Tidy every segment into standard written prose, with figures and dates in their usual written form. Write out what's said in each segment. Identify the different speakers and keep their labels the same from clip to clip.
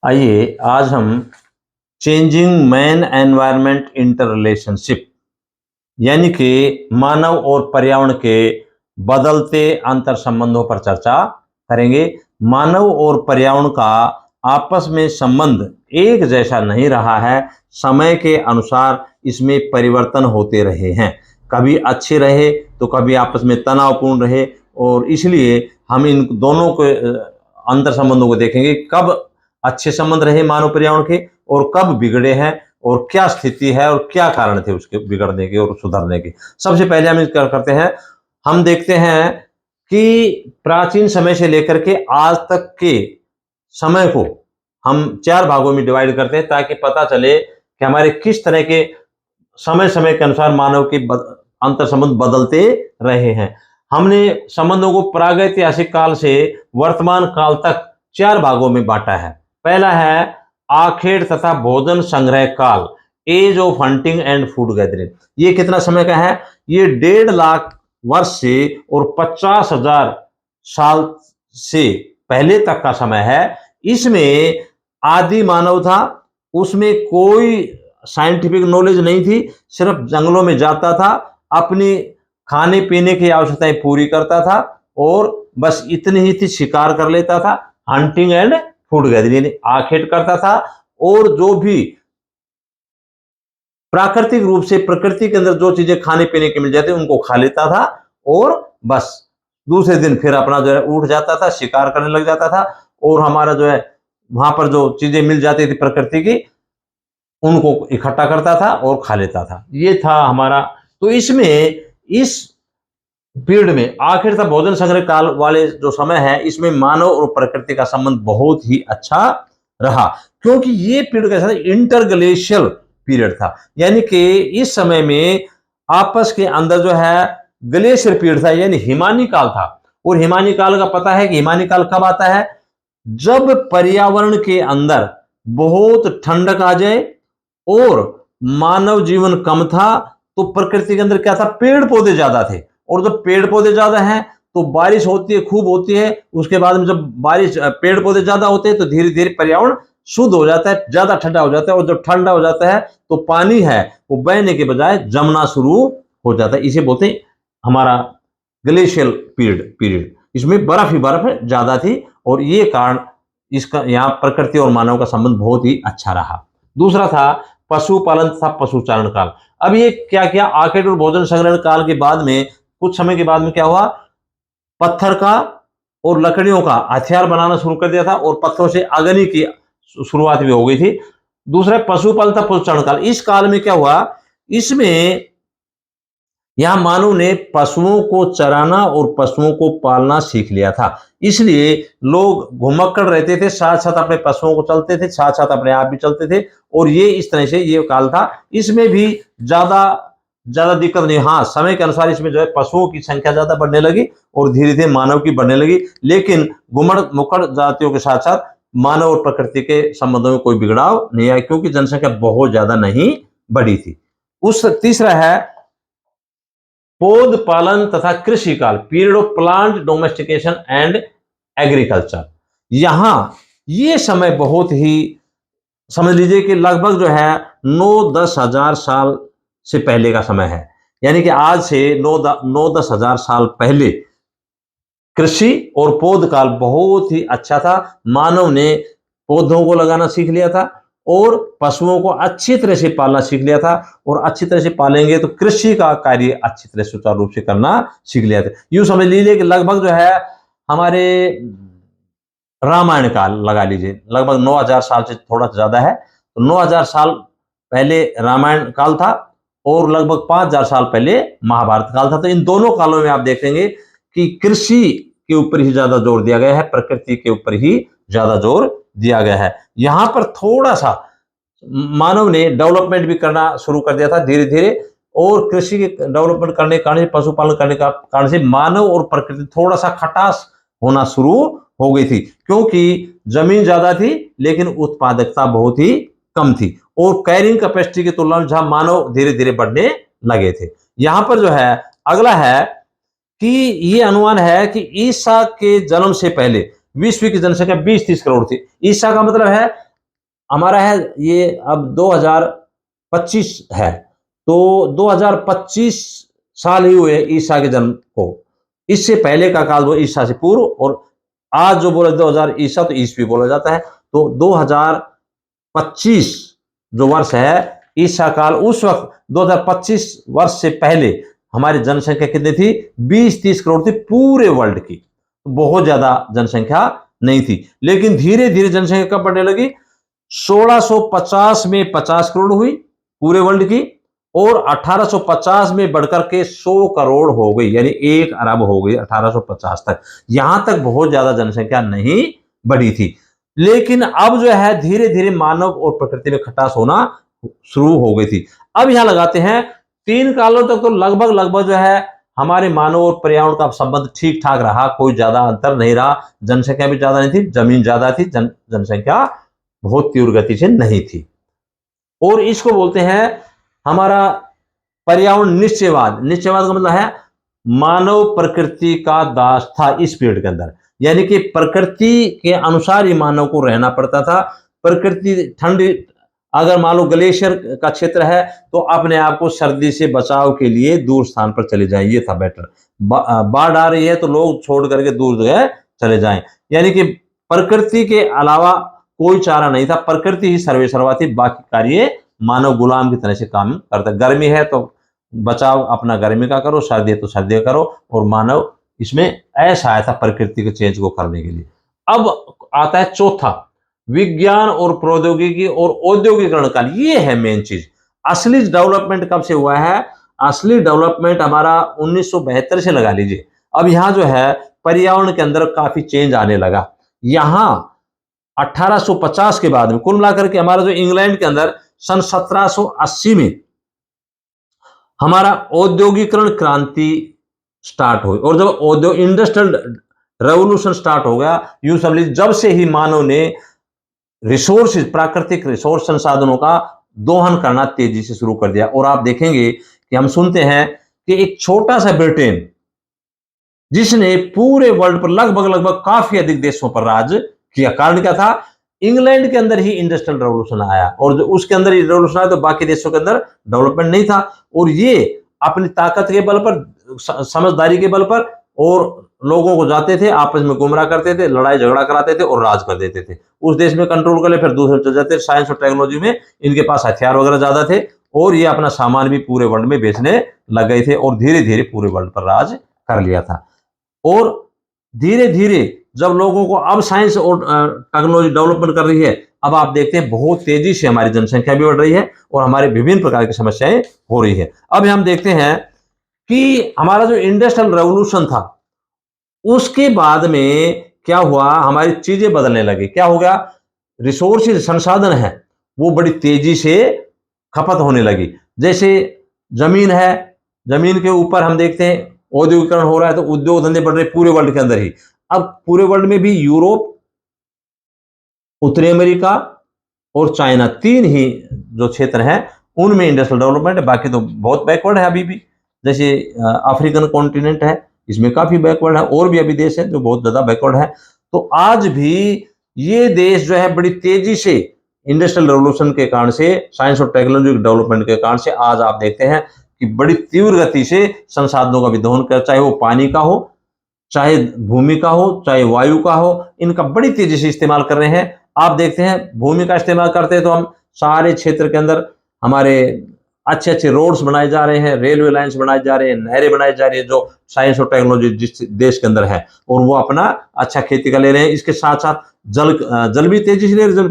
Speaker 1: आइए आज हम changing man environment inter relationship यानी कि मानव और पर्यावरण के बदलते अंतर संबंधों पर चर्चा करेंगे। मानव और पर्यावरण का आपस में संबंध एक जैसा नहीं रहा है। समय के अनुसार इसमें परिवर्तन होते रहे हैं। कभी अच्छे रहे तो कभी आपस में तनावपूर्ण रहे, और इसलिए हम इन दोनों के अंतर संबंधों को देखेंगे। कब अच्छे संबंध रहे मानव पर्यावरण के और कब बिगड़े हैं, और क्या स्थिति है और क्या कारण थे उसके बिगड़ने के और सुधरने के। सबसे पहले हम क्या करते हैं, हम देखते हैं कि प्राचीन समय से लेकर के आज तक के समय को हम 4 भागों में डिवाइड करते हैं, ताकि पता चले कि हमारे किस तरह के समय समय के अनुसार मानव के अंतर संबंध बदलते रहे हैं। हमने संबंधों को प्रागैतिहासिक काल से वर्तमान काल तक 4 भागों में बांटा है। पहला है आखेट तथा भोजन संग्रह काल, age of hunting and food gathering. ये कितना समय का है? ये 1.5 लाख वर्ष से और 50,000 साल से पहले तक का समय है। इसमें आदि मानव था, उसमें कोई साइंटिफिक नॉलेज नहीं थी, सिर्फ जंगलों में जाता था, अपनी खाने पीने की आवश्यकताएं पूरी करता था और बस इतनी ही थी, शिकार कर लेता था, हंटिंग एंड फूड गैदरिंग आखेट करता था, और जो भी प्राकृतिक रूप से प्रकृति के अंदर जो चीजें खाने पीने की मिल जाती उनको खा लेता था, और बस दूसरे दिन फिर अपना जो है उठ जाता था, शिकार करने लग जाता था, और हमारा जो है वहां पर जो चीजें मिल जाती थी प्रकृति की उनको इकट्ठा करता था और खा लेता था। ये था हमारा। तो इसमें इस पीरियड में आखिर तक भोजन संग्रह काल वाले जो समय है, इसमें मानव और प्रकृति का संबंध बहुत ही अच्छा रहा, क्योंकि ये पीरियड कैसा था? इंटरग्लेशियल पीरियड था। यानी कि इस समय में आपस के अंदर जो है ग्लेशियर पीरियड था, यानी हिमानी काल था। और हिमानी काल का पता है कि हिमानी काल कब आता है? जब पर्यावरण के अंदर बहुत ठंडक आ जाए और मानव जीवन कम था, तो प्रकृति के अंदर क्या था? पेड़ पौधे ज्यादा थे, और जब पेड़ पौधे ज्यादा हैं तो बारिश होती है, खूब होती है। उसके बाद में जब बारिश पेड़ पौधे ज्यादा होते हैं तो धीरे धीरे पर्यावरण शुद्ध हो जाता है, ज्यादा ठंडा हो जाता है, और जब ठंडा हो जाता है तो पानी है वो बहने के बजाय जमना शुरू हो जाता है। इसे बोलते हैं हमारा ग्लेशियल पीरियड। इसमें बर्फ ही बर्फ ज्यादा थी, और ये कारण इसका यहाँ प्रकृति और मानव का संबंध बहुत ही अच्छा रहा। दूसरा था पशुपालन तथा पशुचारण काल। अब ये क्या किया? आखेट और भोजन संग्रहण काल के बाद में कुछ समय के बाद में क्या हुआ? पत्थर का और लकड़ियों का हथियार बनाना शुरू कर दिया था, और पत्थरों से अग्नि की शुरुआत भी हो गई थी। दूसरा पशुपालन तथा पशुचारण काल। इस काल में क्या हुआ? इसमें यहां मानव ने पशुओं को चराना और पशुओं को पालना सीख लिया था। इसलिए लोग घुमक्कड़ रहते थे, साथ साथ अपने पशुओं को चलते थे, साथ साथ अपने आप भी चलते थे, और ये इस तरह से ये काल था। इसमें भी ज्यादा ज्यादा दिक्कत नहीं। हाँ, समय के अनुसार इसमें जो है पशुओं की संख्या ज्यादा बढ़ने लगी और धीरे धीरे मानव की बढ़ने लगी, लेकिन गुमड़ मुकड़ जातियों के साथ साथ मानव और प्रकृति के संबंधों में कोई बिगड़ाव नहीं आया, क्योंकि जनसंख्या बहुत ज्यादा नहीं बढ़ी थी। उस तीसरा है पौध पालन तथा कृषि काल, period of plant domestication and agriculture. यहां ये समय बहुत ही, समझ लीजिए कि लगभग जो है 9-10 हजार साल से पहले का समय है। यानी कि आज से 9-10 हजार साल पहले कृषि और पौध काल बहुत ही अच्छा था। मानव ने पौधों को लगाना सीख लिया था और पशुओं को अच्छी तरह से पालना सीख लिया था, और अच्छी तरह से पालेंगे तो कृषि का कार्य अच्छी तरह सुचारू रूप से करना सीख लिया था। यूं समझ लीजिए कि लगभग जो है हमारे रामायण काल लगा लीजिए, लगभग 9,000 साल से थोड़ा ज्यादा है, तो 9,000 साल पहले रामायण काल था और लगभग 5,000 साल पहले महाभारत काल था। तो इन दोनों कालों में आप देखेंगे कि कृषि के ऊपर ही ज्यादा जोर दिया गया है, प्रकृति के ऊपर ही ज्यादा जोर दिया गया है। यहां पर थोड़ा सा मानव ने डेवलपमेंट भी करना शुरू कर दिया था धीरे धीरे, और कृषि के डेवलपमेंट करने के कारण, पशुपालन करने का कारण से मानव और प्रकृति थोड़ा सा खटास होना शुरू हो गई थी, क्योंकि जमीन ज्यादा थी लेकिन उत्पादकता बहुत ही कम थी, और कैरिंग कैपेसिटी की तुलना में जहां मानव धीरे धीरे बढ़ने लगे थे। यहां पर जो है अगला है कि ये अनुमान है कि ईसा के जन्म से पहले विश्व की जनसंख्या 20-30 करोड़ थी। ईसा का मतलब है हमारा है ये अब 2025 है, तो 2025 साल ही हुए ईसा के जन्म को। इससे पहले का काल वो ईसा से पूर्व, और आज जो बोले 2000 ईसा तो ईसवी बोला जाता है। तो 2025 जो वर्ष है ईसा काल, उस वक्त 2025 वर्ष से पहले हमारी जनसंख्या कितनी थी? 20-30 करोड़ थी पूरे वर्ल्ड की। बहुत ज्यादा जनसंख्या नहीं थी, लेकिन धीरे धीरे जनसंख्या कब बढ़ने लगी? 1650 में 50 करोड़ हुई पूरे वर्ल्ड की, और 1850 में बढ़कर के 100 करोड़ हो गई, यानी 1 अरब हो गई 1850 तक। यहां तक बहुत ज्यादा जनसंख्या नहीं बढ़ी थी, लेकिन अब जो है धीरे धीरे मानव और प्रकृति में खटास होना शुरू हो गई थी। अब यहां लगाते हैं 3 कालों तक तो लगभग लगभग जो है हमारे मानव और पर्यावरण का संबंध ठीक ठाक रहा, कोई ज्यादा अंतर नहीं रहा। जनसंख्या भी ज्यादा नहीं थी, जमीन ज्यादा थी, जनसंख्या बहुत तीव्र गति से नहीं थी। और इसको बोलते हैं हमारा पर्यावरण निश्चयवाद। निश्चयवाद का मतलब है मानव प्रकृति का दास था इस पीरियड के अंदर, यानी कि प्रकृति के अनुसार ही मानव को रहना पड़ता था। प्रकृति ठंडी, अगर मान लो ग्लेशियर का क्षेत्र है तो अपने आप को सर्दी से बचाव के लिए दूर स्थान पर चले जाएं, ये था बेटर। बाढ़ आ रही है तो लोग छोड़ करके दूर जो है चले जाएं, यानी कि प्रकृति के अलावा कोई चारा नहीं था। प्रकृति ही सर्वे सर्वा थी, बाकी कार्य मानव गुलाम की तरह से काम करता। गर्मी है तो बचाव अपना गर्मी का करो, सर्दी है तो सर्दी का करो, और मानव इसमें ऐसा आया था प्रकृति के चेंज को करने के लिए। अब आता है चौथा, विज्ञान और प्रौद्योगिकी और औद्योगिकरण काल। ये है मेन चीज। असली डेवलपमेंट कब से हुआ है? असली डेवलपमेंट हमारा 1972 से लगा लीजिए। अब यहाँ जो है पर्यावरण के अंदर काफी चेंज आने लगा। यहाँ 1850 के बाद में कुल मिलाकर के हमारा जो इंग्लैंड के अंदर सन 1780 में हमारा औद्योगिकरण क्रांति स्टार्ट हुई, और जब औद्योगिक इंडस्ट्रियल रेवोल्यूशन स्टार्ट हो गया, यूं समझ लीजिए जब से ही मानव ने रिसोर्सेज, प्राकृतिक रिसोर्स संसाधनों का दोहन करना तेजी से शुरू कर दिया। और आप देखेंगे कि हम सुनते हैं कि एक छोटा सा ब्रिटेन, जिसने पूरे वर्ल्ड पर लगभग लगभग काफी अधिक देशों पर राज किया। कारण क्या था? इंग्लैंड के अंदर ही इंडस्ट्रियल रेवोल्यूशन आया, और जो उसके अंदर ही रेवोल्यूशन आया तो बाकी देशों के अंदर डेवलपमेंट नहीं था। और ये अपनी ताकत के बल पर, समझदारी के बल पर, और लोगों को जाते थे आपस में गुमराह करते थे, लड़ाई झगड़ा कराते थे और राज कर देते थे। उस देश में कंट्रोल कर ले, फिर दूसरे चल जाते। साइंस और टेक्नोलॉजी में इनके पास हथियार वगैरह ज्यादा थे, और ये अपना सामान भी पूरे वर्ल्ड में बेचने लग गए थे, और धीरे धीरे पूरे वर्ल्ड पर राज कर लिया था। और धीरे धीरे जब लोगों को अब साइंस और टेक्नोलॉजी डेवलपमेंट कर रही है, अब आप देखते हैं बहुत तेजी से हमारी जनसंख्या भी बढ़ रही है और हमारे विभिन्न प्रकार की समस्याएं हो रही है। अब हम देखते हैं कि हमारा जो इंडस्ट्रियल रेवोल्यूशन था उसके बाद में क्या हुआ, हमारी चीजें बदलने लगी। क्या हो गया? रिसोर्सेज, संसाधन है, वो बड़ी तेजी से खपत होने लगी। जैसे जमीन है, जमीन के ऊपर हम देखते हैं औद्योगिकरण हो रहा है, तो उद्योग धंधे बढ़ रहे पूरे वर्ल्ड के अंदर ही। अब पूरे वर्ल्ड में भी यूरोप, उत्तरी अमेरिका और चाइना, 3 ही जो क्षेत्र हैं उनमें इंडस्ट्रियल डेवलपमेंट है, बाकी तो बहुत बैकवर्ड है अभी भी। जैसे अफ्रीकन कॉन्टिनेंट है, इसमें काफी बैकवर्ड है, और भी अभी देश है जो बहुत ज्यादा बैकवर्ड है। तो आज भी ये देश जो है बड़ी तेजी से इंडस्ट्रियल रेवोल्यूशन के कारण से, साइंस और टेक्नोलॉजी डेवलपमेंट के कारण से आज आप देखते हैं कि बड़ी तीव्र गति से संसाधनों का विदोहन कर, चाहे वो पानी का हो, चाहे भूमि का हो, चाहे वायु का हो, इनका बड़ी तेजी से इस्तेमाल कर रहे हैं। आप देखते हैं भूमि का इस्तेमाल करते हैं तो हम सारे क्षेत्र के अंदर हमारे अच्छे अच्छे रोड्स बनाए जा रहे हैं, रेलवे लाइन्स बनाए जा रहे हैं, नहरें बनाई जा रही है, जो साइंस और टेक्नोलॉजी जिस देश के अंदर है, और वो अपना अच्छा खेती का ले रहे हैं। इसके साथ साथ जल भी तेजी से ले रहे हैं।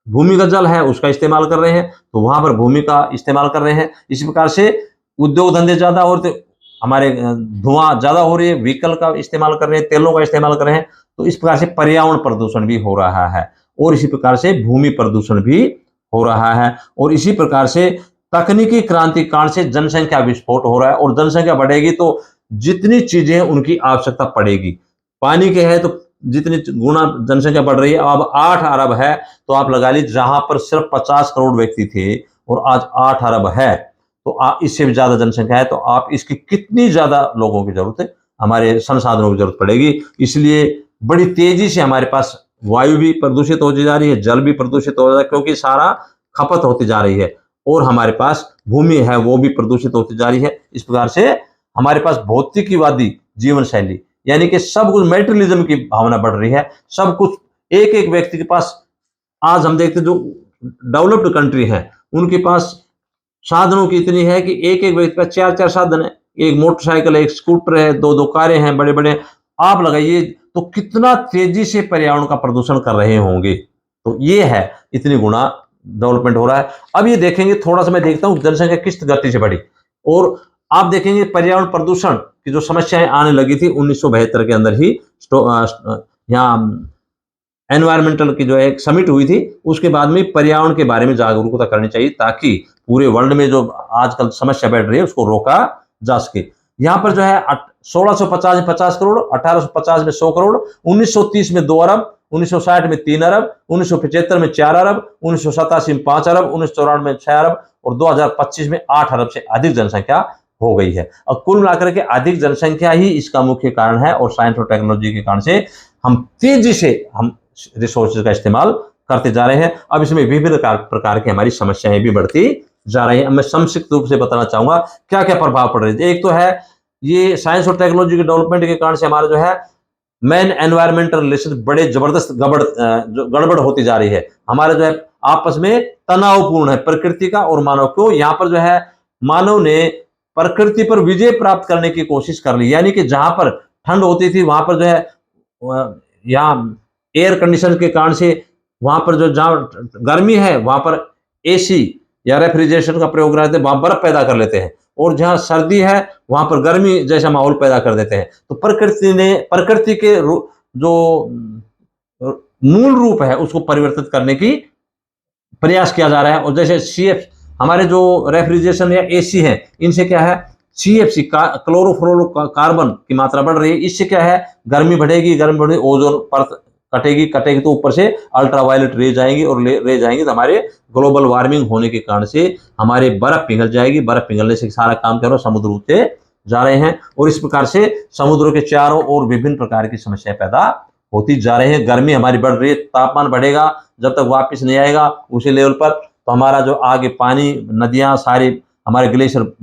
Speaker 1: भूमि का जल है उसका इस्तेमाल कर रहे हैं, तो वहां पर भूमि का इस्तेमाल कर रहे हैं। इसी प्रकार से उद्योग धंधे ज्यादा हो रहे, हमारे धुआं ज्यादा हो रही है, व्हीकल का इस्तेमाल कर रहे हैं, तेलों का इस्तेमाल कर रहे हैं, तो इस प्रकार से पर्यावरण प्रदूषण भी हो रहा है, और इसी प्रकार से भूमि प्रदूषण भी हो रहा है। और इसी प्रकार से तकनीकी क्रांति काल से जनसंख्या विस्फोट हो रहा है, और जनसंख्या बढ़ेगी तो जितनी चीजें उनकी आवश्यकता पड़ेगी, पानी के है तो जितनी गुना जनसंख्या बढ़ रही है, अब 8 अरब है, तो आप लगा लीजिए जहां पर सिर्फ 50 करोड़ व्यक्ति थे और आज 8 अरब है, तो इससे भी ज्यादा जनसंख्या है, तो आप इसकी कितनी ज्यादा लोगों की जरूरत है, हमारे संसाधनों की जरूरत पड़ेगी। इसलिए बड़ी तेजी से हमारे पास वायु भी प्रदूषित होती जा रही है, जल भी प्रदूषित हो रहा है, क्योंकि सारा खपत होती जा रही है, और हमारे पास भूमि है वो भी प्रदूषित होती जा रही है। इस प्रकार से हमारे पास भौतिकवादी जीवन शैली, यानी कि सब कुछ मेटेरियलिज्म की भावना बढ़ रही है। सब कुछ एक एक व्यक्ति के पास, आज हम देखते जो डेवलप्ड कंट्री है उनके पास साधनों की इतनी है कि एक एक व्यक्ति का चार चार साधन है, एक मोटरसाइकिल है, एक स्कूटर है, दो दो कारें हैं बड़े बड़े। आप लगाइए तो कितना तेजी से पर्यावरण का प्रदूषण कर रहे होंगे। तो ये है, इतनी गुना डेवलपमेंट हो रहा है। अब ये देखेंगे, थोड़ा सा मैं देखता हूँ जनसंख्या किस गति से बढ़ी, और आप देखेंगे पर्यावरण प्रदूषण की जो समस्याएं आने लगी थी 1972 के अंदर ही, यहाँ एनवायरमेंटल की जो एक समिट हुई थी, उसके बाद में पर्यावरण के बारे में जागरूकता करनी चाहिए, ताकि पूरे वर्ल्ड में जो आजकल समस्या बढ़ रही है उसको रोका जा सके। यहाँ पर जो है 1650 में 50 करोड़, 1850 में 100 करोड़, 1930 में 2 अरब, 1960 में 3 अरब, 1975 में 4 अरब, 1987 में 5 अरब, 1994 में 6 अरब, और 2025 में 8 अरब से अधिक जनसंख्या हो गई है। और कुल मिलाकर के अधिक जनसंख्या ही इसका मुख्य कारण है, और साइंस और टेक्नोलॉजी के कारण से हम तेजी से हम रिसोर्सेज का इस्तेमाल करते जा रहे हैं। अब इसमें विभिन्न प्रकार की हमारी समस्याएं भी बढ़ती जा रही है। मैं संक्षिप्त रूप से बताना चाहूंगा क्या क्या प्रभाव पड़ रहे हैं। एक तो है ये साइंस और टेक्नोलॉजी के डेवलपमेंट के कारण से हमारा जो है मैन एनवायरमेंटल रिलेशन बड़े जबरदस्त गड़बड़ होती जा रही है। हमारा जो है आपस में तनावपूर्ण है, प्रकृति का और मानव को। यहाँ पर जो है मानव ने प्रकृति पर विजय प्राप्त करने की कोशिश कर ली, यानी कि जहां पर ठंड होती थी वहां पर जो है यहाँ एयर कंडीशन के कारण से, वहां पर जो जहां गर्मी है वहां पर एसी या रेफ्रिजरेशन का प्रयोग करते हैं, वहां बर्फ पैदा कर लेते हैं, और जहां सर्दी है वहां पर गर्मी जैसा माहौल पैदा कर देते हैं। तो प्रकृति के जो मूल रूप है उसको परिवर्तित करने की प्रयास किया जा रहा है। और जैसे सीएफ हमारे जो रेफ्रिजरेशन या एसी है, इनसे क्या है सीएफसी क्लोरोफ्लोरो कार्बन की मात्रा बढ़ रही है। इससे क्या है गर्मी बढ़ेगी, ओजोन परत कटेगी तो ऊपर से अल्ट्रावायलेट रेज आएंगी, और रेज आएंगी तो हमारे ग्लोबल वार्मिंग होने के कारण से हमारे बर्फ पिघल जाएगी। बर्फ पिघलने से सारा काम क्या हो रहा है, समुद्र ऊंचे जा रहे हैं, और इस प्रकार से समुद्रों के चारों ओर विभिन्न प्रकार की समस्याएं पैदा होती जा रही है। गर्मी हमारी बढ़ रही है, तापमान बढ़ेगा, जब तक वापस नहीं आएगा उसी लेवल पर, तो हमारा जो आगे पानी, नदियां, सारे हमारे ग्लेशियर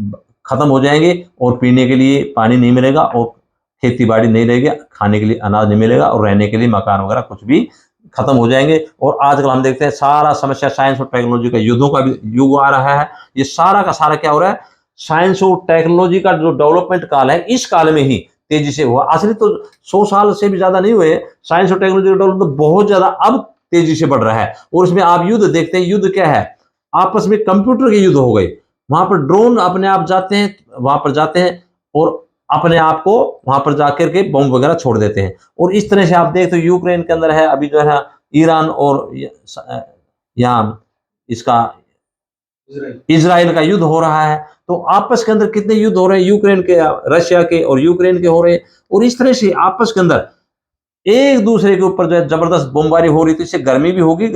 Speaker 1: खत्म हो जाएंगे, और पीने के लिए पानी नहीं मिलेगा, और खेती बाड़ी नहीं रहेगी, खाने के लिए अनाज नहीं मिलेगा, और रहने के लिए मकान वगैरह कुछ भी खत्म हो जाएंगे। और आजकल हम देखते हैं सारा समस्या साइंस और टेक्नोलॉजी का युद्धों का भी युग आ रहा है। ये सारा का सारा क्या हो रहा है, साइंस और टेक्नोलॉजी का जो डेवलपमेंट काल है, इस काल में ही तेजी से हुआ। असली तो 100 साल से भी ज्यादा नहीं हुए, साइंस और टेक्नोलॉजी का डेवलपमेंट बहुत ज्यादा अब तेजी से बढ़ रहा है। और इसमें आप युद्ध देखते हैं, युद्ध क्या है, आपस में कंप्यूटर के युद्ध हो गए। वहां पर ड्रोन अपने आप जाते हैं, वहां पर जाते हैं और अपने आप को वहां पर जाकर के बम वगैरह छोड़ देते हैं। और इस तरह से आप देखते हो यूक्रेन के अंदर है अभी जो है ईरान और यहाँ इसका इजराइल का युद्ध हो रहा है। तो आपस के अंदर कितने युद्ध हो रहे हैं, यूक्रेन के, रशिया के और यूक्रेन के हो रहे हैं। और इस तरह से आपस के अंदर एक दूसरे के ऊपर जो है जबरदस्त बमबारी हो रही थी। इससे गर्मी होगी,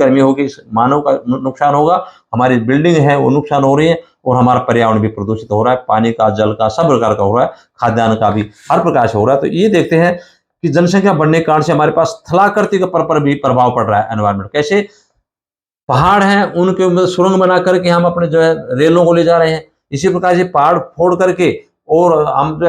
Speaker 1: मानव का नुकसान होगा, हमारी बिल्डिंग है वो नुकसान हो रही है, और हमारा पर्यावरण भी प्रदूषित हो रहा है, पानी का, जल का, सब प्रकार का हो रहा है, खाद्यान्न का भी हर प्रकार से हो रहा है। तो ये देखते हैं कि जनसंख्या बढ़ने के कारण से हमारे पास स्थलाकृति के पर भी प्रभाव पड़ रहा है एनवायरमेंट। कैसे, पहाड़ हैं उनके ऊपर सुरंग बना करके हम अपने जो है रेलों को ले जा रहे हैं। इसी प्रकार से पहाड़ फोड़ करके और हम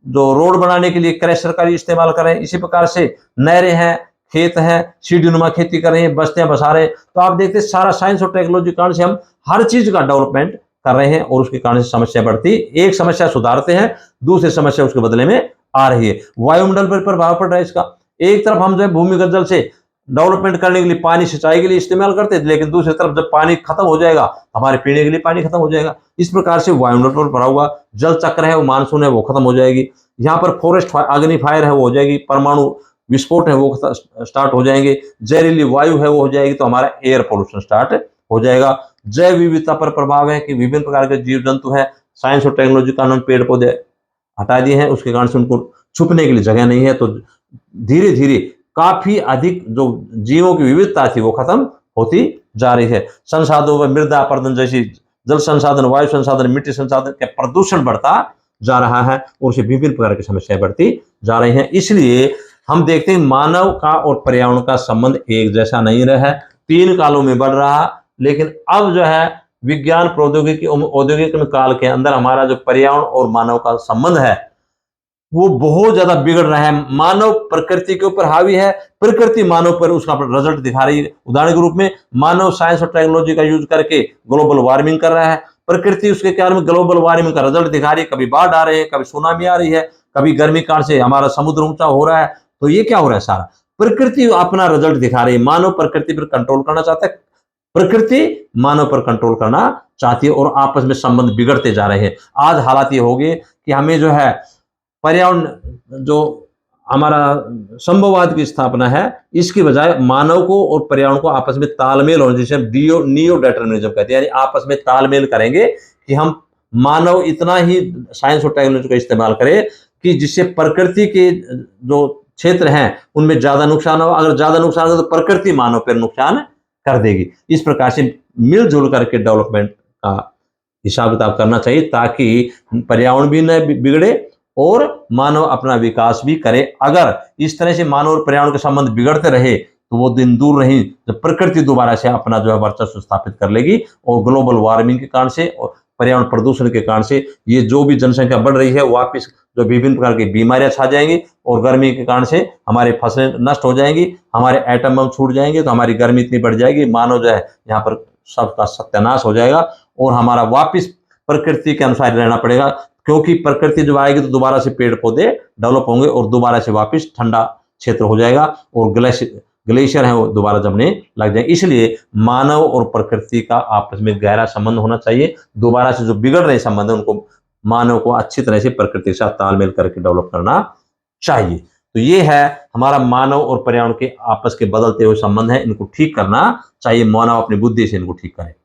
Speaker 1: जो रोड बनाने के लिए क्रशर का इस्तेमाल कर रहे हैं। इसी प्रकार से नहरें हैं, खेत हैं, सीढ़ीनुमा खेती कर रहे हैं, बस्तियां बसा रहे हैं। तो आप देखते हैं सारा साइंस और टेक्नोलॉजी के कारण से हम हर चीज का डेवलपमेंट कर रहे हैं, और उसके कारण से समस्या बढ़ती, एक समस्या सुधारते हैं, दूसरी समस्या उसके बदले में आ रही है। वायुमंडल पर प्रभाव पड़ रहा है इसका। एक तरफ हम जो है भूमिगत जल से डेवलपमेंट करने के लिए पानी सिंचाई के लिए इस्तेमाल करते हैं, लेकिन दूसरी तरफ जब पानी खत्म हो जाएगा हमारे पीने के लिए पानी खत्म हो जाएगा। इस प्रकार से वायुमंडल पर भरा हुआ जल चक्र है, वो मानसून है, वो खत्म हो जाएगी। यहाँ पर फॉरेस्ट अग्नि फायर है वो हो जाएगी, परमाणु विस्फोट है वो स्टार्ट हो जाएंगे, जहरीली वायु है वो हो जाएगी, तो हमारा एयर पोल्यूशन स्टार्ट हो जाएगा। जैव विविधता पर प्रभाव है कि विभिन्न प्रकार के जीव जंतु है, साइंस और टेक्नोलॉजी का उन्होंने पेड़ पौधे हटा दिए हैं, उसके कारण से उनको छुपने के लिए जगह नहीं है। तो धीरे धीरे काफी अधिक जो जीवों की विविधता थी वो खत्म होती जा रही है। संसाधनों में मृदा अपरदन जैसी जल संसाधन, वायु संसाधन, मिट्टी संसाधन का प्रदूषण बढ़ता जा रहा है, और उसे विभिन्न प्रकार की समस्याएं बढ़ती जा रही हैं। इसलिए हम देखते हैं मानव का और पर्यावरण का संबंध एक जैसा नहीं रहा है, 3 कालों में बढ़ रहा, लेकिन अब जो है विज्ञान प्रौद्योगिकी औद्योगिक काल के अंदर हमारा जो पर्यावरण और मानव का संबंध है वो बहुत ज्यादा बिगड़ रहा है। मानव प्रकृति के ऊपर हावी है, प्रकृति मानव पर उसका रिजल्ट दिखा रही है। उदाहरण के रूप में मानव साइंस और टेक्नोलॉजी का यूज करके ग्लोबल वार्मिंग कर रहा है, प्रकृति उसके कारण में ग्लोबल वार्मिंग का रिजल्ट दिखा रही है। कभी बाढ़ आ रही है, कभी सुनामी आ रही है, कभी गर्मी काल से हमारा समुद्र ऊंचा हो रहा है। तो ये क्या हो रहा है, सारा प्रकृति अपना रिजल्ट दिखा रही है। मानव प्रकृति पर कंट्रोल करना चाहता है, प्रकृति मानव पर कंट्रोल करना चाहती है, और आपस में संबंध बिगड़ते जा रहे हैं। आज हालात ये हो गए कि हमें जो है पर्यावरण जो हमारा संभववाद की स्थापना है, इसकी बजाय मानव को और पर्यावरण को आपस में तालमेल होना, जिसे नियो डिटर्मिनिज्म कहते हैं, यानी आपस में तालमेल करेंगे कि हम मानव इतना ही साइंस और टेक्नोलॉजी का इस्तेमाल करें कि जिससे प्रकृति के जो क्षेत्र हैं उनमें ज्यादा नुकसान हो। अगर ज्यादा नुकसान हो तो प्रकृति मानव पर नुकसान कर देगी। इस प्रकार से मिलजुल करके डेवलपमेंट का हिसाब किताब करना चाहिए, ताकि पर्यावरण भी न बिगड़े और मानव अपना विकास भी करे। अगर इस तरह से मानव और पर्यावरण के संबंध बिगड़ते रहे तो वो दिन दूर नहीं जब प्रकृति दोबारा से अपना जो है वर्चस्व स्थापित कर लेगी, और ग्लोबल वार्मिंग के कारण से और पर्यावरण प्रदूषण के कारण से ये जो भी जनसंख्या बढ़ रही है, वापिस जो विभिन्न प्रकार की बीमारियां छा जाएंगी, और गर्मी के कारण से हमारी फसलें नष्ट हो जाएंगी, हमारे एटम बम छूट जाएंगे, तो हमारी गर्मी इतनी बढ़ जाएगी, मानव जो है यहाँ पर सबका सत्यानाश हो जाएगा, और हमारा वापिस प्रकृति के अनुसार रहना पड़ेगा। क्योंकि प्रकृति जब आएगी तो दोबारा से पेड़ पौधे डेवलप होंगे, और दोबारा से वापस ठंडा क्षेत्र हो जाएगा, और ग्लेशियर है वो दोबारा जमने लग जाएंगे। इसलिए मानव और प्रकृति का आपस में गहरा संबंध होना चाहिए। दोबारा से जो बिगड़ रहे संबंध है उनको मानव को अच्छी तरह से प्रकृति के साथ तालमेल करके डेवलप करना चाहिए। तो ये है हमारा मानव और पर्यावरण के आपस के बदलते हुए संबंध है, इनको ठीक करना चाहिए। मानव अपनी बुद्धि से इनको ठीक करे।